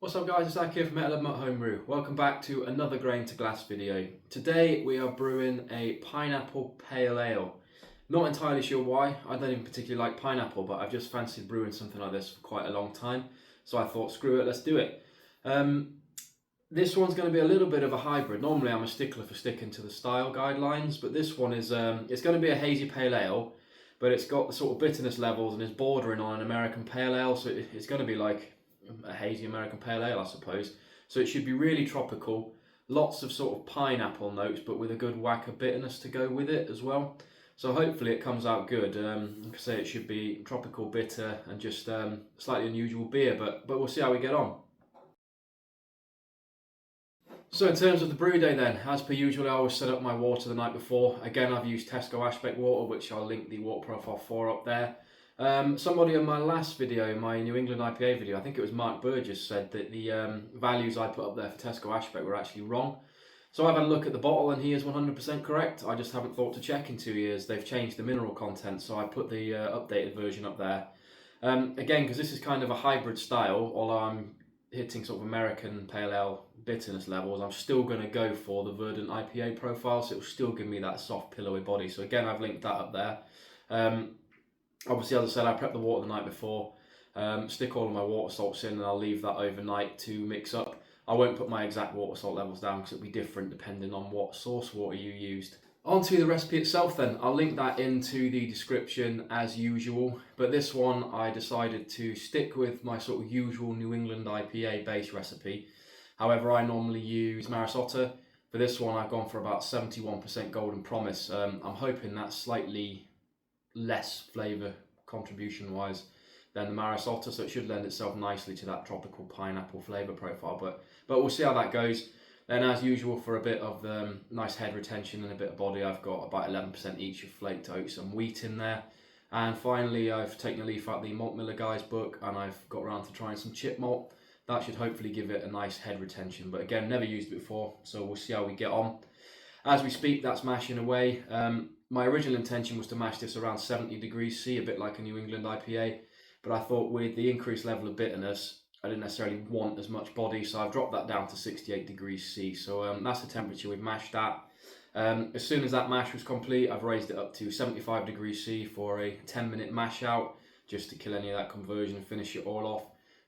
What's up guys, it's Zach here from Homebrew. Welcome back to another grain to glass video. Today we are brewing a pineapple pale ale. Not entirely sure why, I don't even particularly like pineapple, but I've just fancied brewing something like this for quite a long time. So I thought, screw it, let's do it. This one's going to be a little bit of a hybrid. Normally I'm a stickler for sticking to the style guidelines, but this one is, it's going to be a hazy pale ale, but it's got the sort of bitterness levels and is bordering on an American pale ale, so it's going to be like a hazy American pale ale, I suppose. So it should be really tropical, lots of sort of pineapple notes, but with a good whack of bitterness to go with it as well. So hopefully it comes out good. Like I say, it should be tropical, bitter, and just slightly unusual beer, but we'll see how we get on. So in terms of the brew day then, as per usual, I always set up my water the night before. Again, I've used Tesco Ashbeck water, which I'll link the water profile for up there. Somebody in my last video, my New England IPA video, I think it was Mark Burgess, said that the values I put up there for Tesco Ashbeck were actually wrong. So I've had a look at the bottle and he is 100% correct. I just haven't thought to check in 2 years. They've changed the mineral content, so I put the updated version up there. Again, because this is kind of a hybrid style, although I'm hitting sort of American pale ale bitterness levels, I'm still going to go for the Verdant IPA profile, so it'll still give me that soft pillowy body. So again, I've linked that up there. Obviously, as I said, I prepped the water the night before, stick all of my water salts in, and I'll leave that overnight to mix up. I won't put my exact water salt levels down because it'll be different depending on what source water you used. On to the recipe itself then. I'll link that into the description as usual, but this one I decided to stick with my sort of usual New England IPA base recipe. However, I normally use Maris Otter. For this one I've gone for about 71% Golden Promise. I'm hoping that's slightly less flavour contribution wise than the Maris Otter, so it should lend itself nicely to that tropical pineapple flavour profile, but we'll see how that goes. Then as usual, for a bit of nice head retention and a bit of body, I've got about 11% each of flaked oats and wheat in there. And finally I've taken a leaf out of the Malt Miller Guy's book and I've got around to trying some chip malt. That should hopefully give it a nice head retention, but again, never used it before, so we'll see how we get on. As we speak, that's mashing away. My original intention was to mash this around 70 degrees C, a bit like a New England IPA, but I thought with the increased level of bitterness, I didn't necessarily want as much body, so I've dropped that down to 68 degrees C. So that's the temperature we've mashed at. As soon as that mash was complete, I've raised it up to 75 degrees C for a 10-minute mash out, just to kill any of that conversion and finish it all off.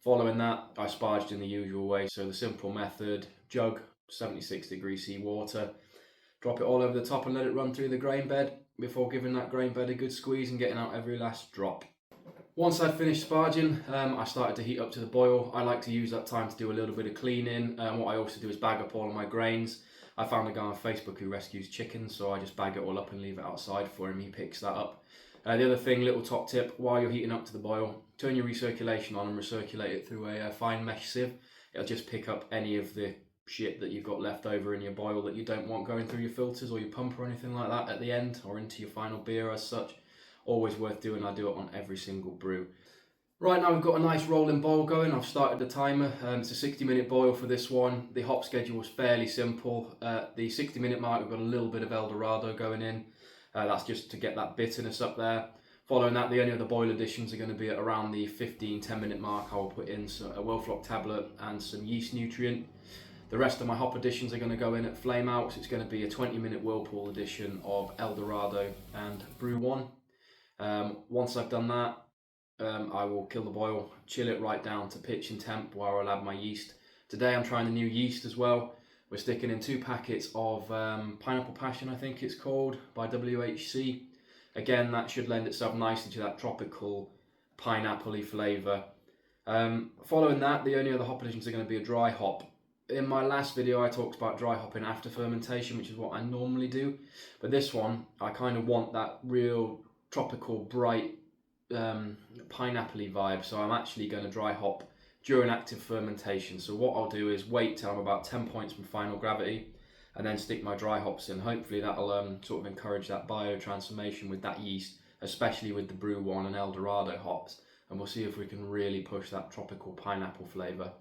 Following that, I sparged in the usual way, so the simple method: jug, 76 degrees C water, drop it all over the top and let it run through the grain bed before giving that grain bed a good squeeze and getting out every last drop. Once I'd finished sparging, I started to heat up to the boil. I like to use that time to do a little bit of cleaning. What I also do is bag up all of my grains. I found a guy on Facebook who rescues chickens, so I just bag it all up and leave it outside for him. He picks that up. The other thing, little top tip, while you're heating up to the boil, turn your recirculation on and recirculate it through a fine mesh sieve. It'll just pick up any of the shit that you've got left over in your boil that you don't want going through your filters or your pump or anything like that at the end or into your final beer as such. Always worth doing. I do it on every single brew. Right, now we've got a nice rolling boil going. I've started the timer. It's a 60-minute boil for this one. The hop schedule was fairly simple. The 60-minute mark, we've got a little bit of El Dorado going in. That's just to get that bitterness up there. Following that, the only other boil additions are going to be at around the 10-minute mark. I will put in a well-flocked tablet and some yeast nutrient. The rest of my hop additions are going to go in at flame out, so it's going to be a 20-minute whirlpool addition of El Dorado and Brew 1. Once I've done that, I will kill the boil, chill it right down to pitch and temp while I'll add my yeast. Today I'm trying the new yeast as well. We're sticking in 2 packets of Pineapple Passion, I think it's called, by WHC. Again, that should lend itself nicely to that tropical pineapple-y flavour. Following that, the only other hop additions are going to be a dry hop. In my last video I talked about dry hopping after fermentation, which is what I normally do. But this one, I kind of want that real tropical, bright, pineapple-y vibe. So I'm actually going to dry hop during active fermentation. So what I'll do is wait till I'm about 10 points from final gravity and then stick my dry hops in. Hopefully that'll sort of encourage that biotransformation with that yeast, especially with the Brew 1 and El Dorado hops. And we'll see if we can really push that tropical pineapple flavour.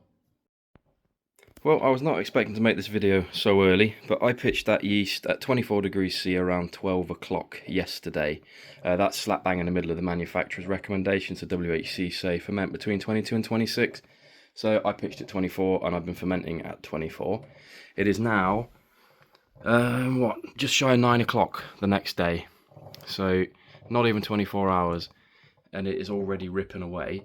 Well, I was not expecting to make this video so early, but I pitched that yeast at 24 degrees C around 12 o'clock yesterday. That's slap bang in the middle of the manufacturer's recommendations. So WHC say ferment between 22 and 26. So I pitched at 24 and I've been fermenting at 24. It is now, just shy of 9 o'clock the next day. So not even 24 hours and it is already ripping away.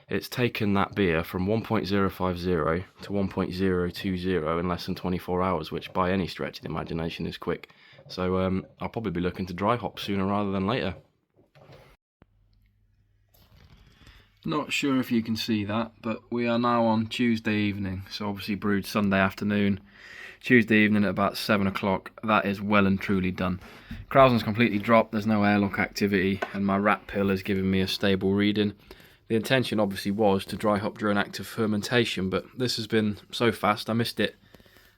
It's taken that beer from 1.050 to 1.020 in less than 24 hours, which by any stretch of the imagination is quick. So I'll probably be looking to dry hop sooner rather than later. Not sure if you can see that, but we are now on Tuesday evening. So obviously brewed Sunday afternoon. Tuesday evening at about 7 o'clock. That is well and truly done. Krausen's completely dropped, there's no airlock activity, and my rat pill is giving me a stable reading. The intention obviously was to dry hop during active fermentation, but this has been so fast I missed it.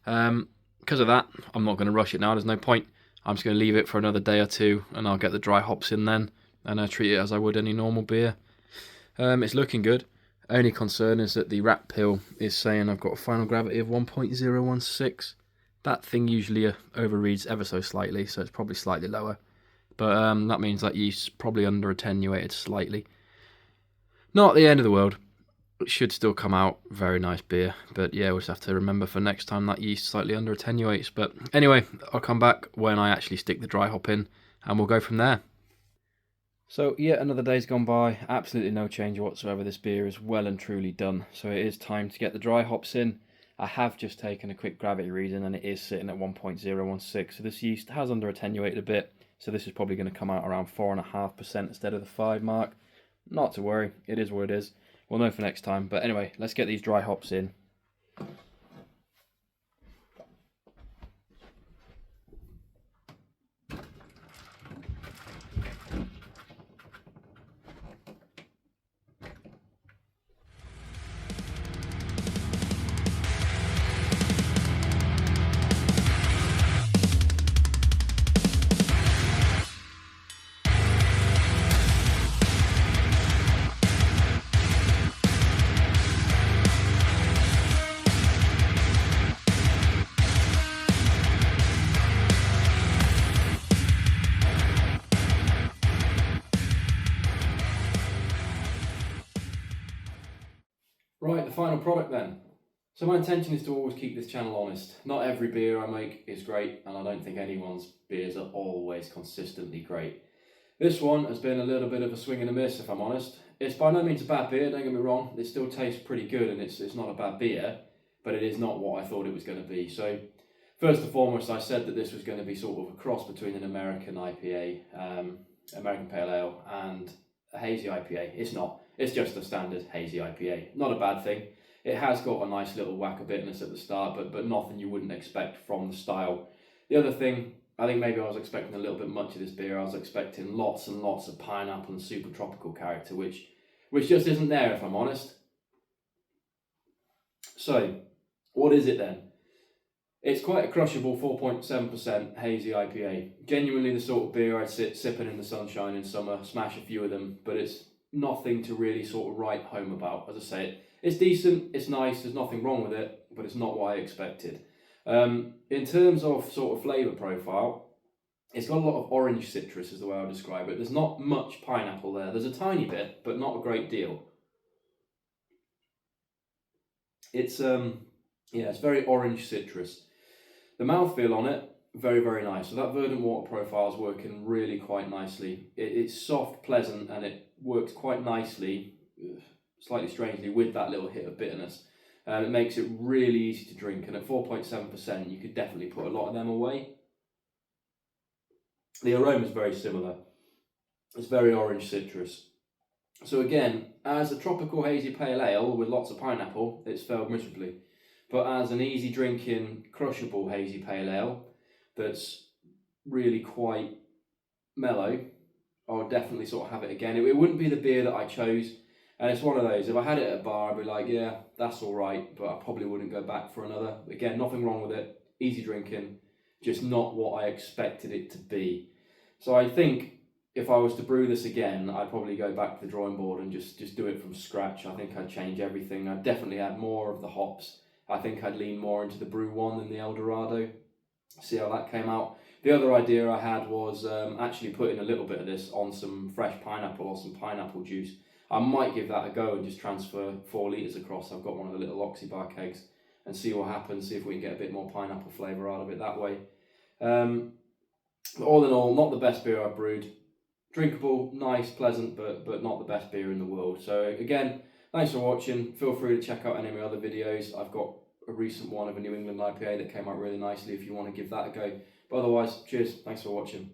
Because of that, I'm not going to rush it now, there's no point. I'm just going to leave it for another day or two and I'll get the dry hops in then and treat it as I would any normal beer. It's looking good. Only concern is that the rat pill is saying I've got a final gravity of 1.016. That thing usually overreads ever so slightly, so it's probably slightly lower. But that means that yeast's probably under attenuated slightly. Not the end of the world. It should still come out. Very nice beer. But yeah, we'll just have to remember for next time that yeast slightly under attenuates. But anyway, I'll come back when I actually stick the dry hop in and we'll go from there. So yet another day's gone by. Absolutely no change whatsoever. This beer is well and truly done. So it is time to get the dry hops in. I have just taken a quick gravity reading and it is sitting at 1.016. So this yeast has under attenuated a bit. So this is probably going to come out around 4.5% instead of the 5 mark. Not to worry, it is what it is. We'll know for next time. But anyway, let's get these dry hops in. Right, the final product then. So my intention is to always keep this channel honest. Not every beer I make is great, and I don't think anyone's beers are always consistently great. This one has been a little bit of a swing and a miss, if I'm honest. It's by no means a bad beer, don't get me wrong. It still tastes pretty good, and it's not a bad beer, but it is not what I thought it was going to be. So first and foremost, I said that this was going to be sort of a cross between an American IPA, American Pale Ale, and a Hazy IPA. It's not. It's just a standard Hazy IPA. Not a bad thing. It has got a nice little whack of bitterness at the start, but nothing you wouldn't expect from the style. The other thing, I think maybe I was expecting a little bit much of this beer. I was expecting lots and lots of pineapple and super tropical character, which just isn't there, if I'm honest. So, what is it then? It's quite a crushable 4.7% Hazy IPA. Genuinely the sort of beer I'd sit sipping in the sunshine in summer, smash a few of them, but it's nothing to really sort of write home about. As I say, it's decent, it's nice, there's nothing wrong with it, but it's not what I expected. In terms of sort of flavour profile, it's got a lot of orange citrus is the way I would describe it. There's not much pineapple there. There's a tiny bit, but not a great deal. It's it's very orange citrus. The mouthfeel on it, very, very nice. So that verdant water profile is working really quite nicely. It's soft, pleasant, and it works quite nicely, slightly strangely, with that little hit of bitterness. It makes it really easy to drink, and at 4.7%, you could definitely put a lot of them away. The aroma is very similar. It's very orange citrus. So again, as a tropical hazy pale ale with lots of pineapple, it's failed miserably. But as an easy drinking, crushable hazy pale ale that's really quite mellow, I would definitely sort of have it again. It wouldn't be the beer that I chose, and it's one of those, if I had it at a bar, I'd be like, yeah, that's all right, but I probably wouldn't go back for another. Again, nothing wrong with it, easy drinking, just not what I expected it to be. So I think if I was to brew this again, I'd probably go back to the drawing board and just do it from scratch. I think I'd change everything. I'd definitely add more of the hops. I think I'd lean more into the Brew 1 than the Eldorado. See how that came out. The other idea I had was actually putting a little bit of this on some fresh pineapple or some pineapple juice. I might give that a go and just transfer 4 litres across. I've got one of the little oxybar kegs, and see what happens, see if we can get a bit more pineapple flavour out of it that way. But all in all, not the best beer I've brewed. Drinkable, nice, pleasant, but not the best beer in the world. So again, thanks for watching. Feel free to check out any of my other videos. I've got a recent one of a New England IPA that came out really nicely if you want to give that a go. But otherwise, cheers, thanks for watching.